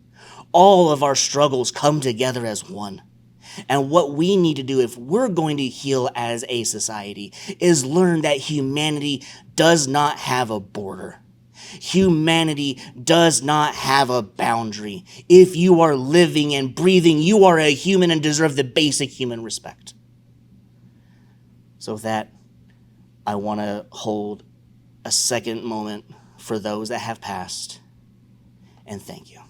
All of our struggles come together as one. And what we need to do if we're going to heal as a society is learn that humanity does not have a border. Humanity does not have a boundary. If you are living and breathing, you are a human and deserve the basic human respect. So with that, I want to hold a second moment for those that have passed, and thank you.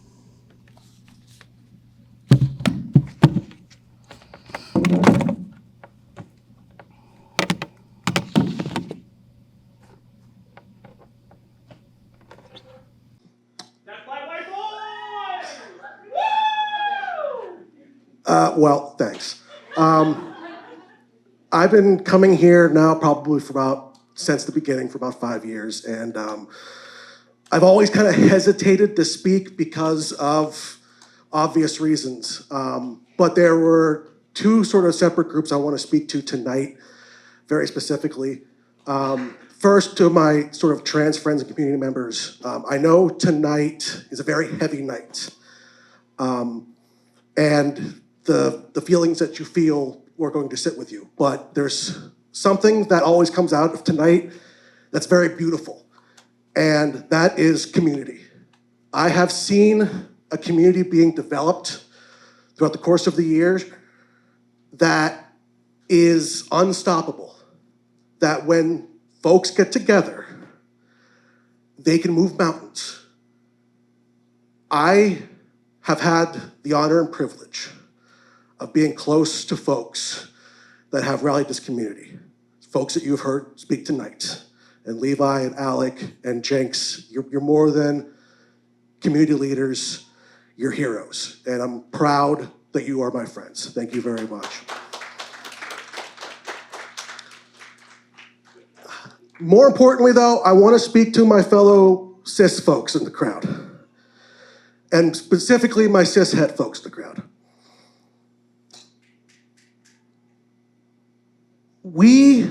Well, thanks. I've been coming here now probably since the beginning for about 5 years, and I've always kind of hesitated to speak because of obvious reasons. But there were two sort of separate groups I want to speak to tonight, very specifically. First, to my sort of trans friends and community members, I know tonight is a very heavy night. And the feelings that you feel are going to sit with you. But there's something that always comes out of tonight that's very beautiful, and that is community. I have seen a community being developed throughout the course of the years that is unstoppable, that when folks get together, they can move mountains. I have had the honor and privilege of being close to folks that have rallied this community. Folks that you've heard speak tonight, and Levi and Alec and Jinx, you're more than community leaders, you're heroes. And I'm proud that you are my friends. Thank you very much. More importantly though, I wanna speak to my fellow cis folks in the crowd, and specifically my cis het folks in the crowd. We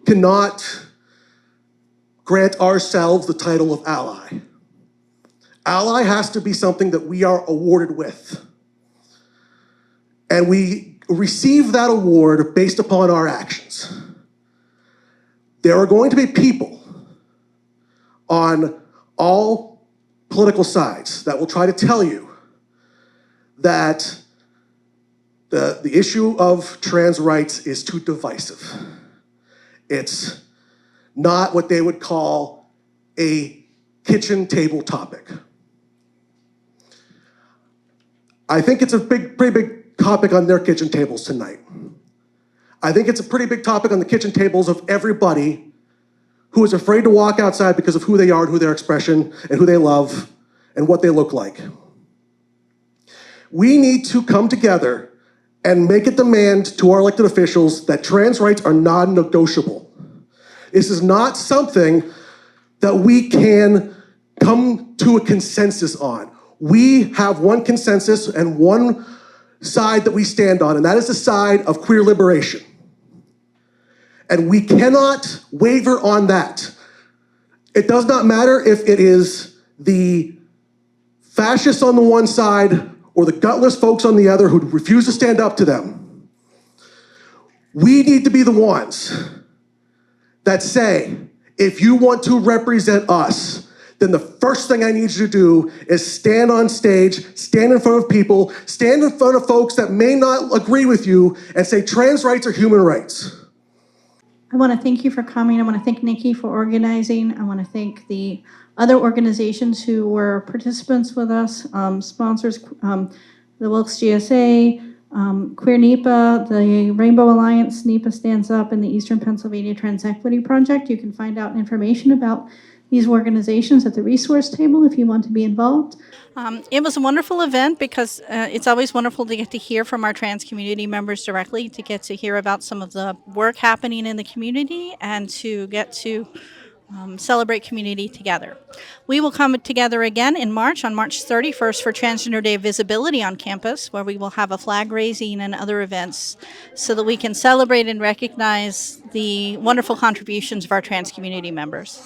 cannot grant ourselves the title of ally. Ally has to be something that we are awarded with. And we receive that award based upon our actions. There are going to be people on all political sides that will try to tell you that the issue of trans rights is too divisive. It's not what they would call a kitchen table topic. I think it's a pretty big topic on their kitchen tables tonight. I think it's a pretty big topic on the kitchen tables of everybody who is afraid to walk outside because of who they are and who their expression and who they love and what they look like. We need to come together and make a demand to our elected officials that trans rights are non-negotiable. This is not something that we can come to a consensus on. We have one consensus and one side that we stand on, and that is the side of queer liberation. And we cannot waver on that. It does not matter if it is the fascists on the one side or the gutless folks on the other who refuse to stand up to them. We need to be the ones that say, if you want to represent us, then the first thing I need you to do is stand on stage, stand in front of people, stand in front of folks that may not agree with you, and say trans rights are human rights. I want to thank you for coming. I want to thank Nikki for organizing. I want to thank the other organizations who were participants with us, sponsors, the Wilkes GSA, Queer NEPA, the Rainbow Alliance, NEPA Stands Up, and the Eastern Pennsylvania Trans Equity Project. You can find out information about these organizations at the resource table if you want to be involved. It was a wonderful event because it's always wonderful to get to hear from our trans community members directly, to get to hear about some of the work happening in the community, and to get to celebrate community together. We will come together again in March, on March 31st, for Transgender Day of Visibility on campus, where we will have a flag raising and other events so that we can celebrate and recognize the wonderful contributions of our trans community members.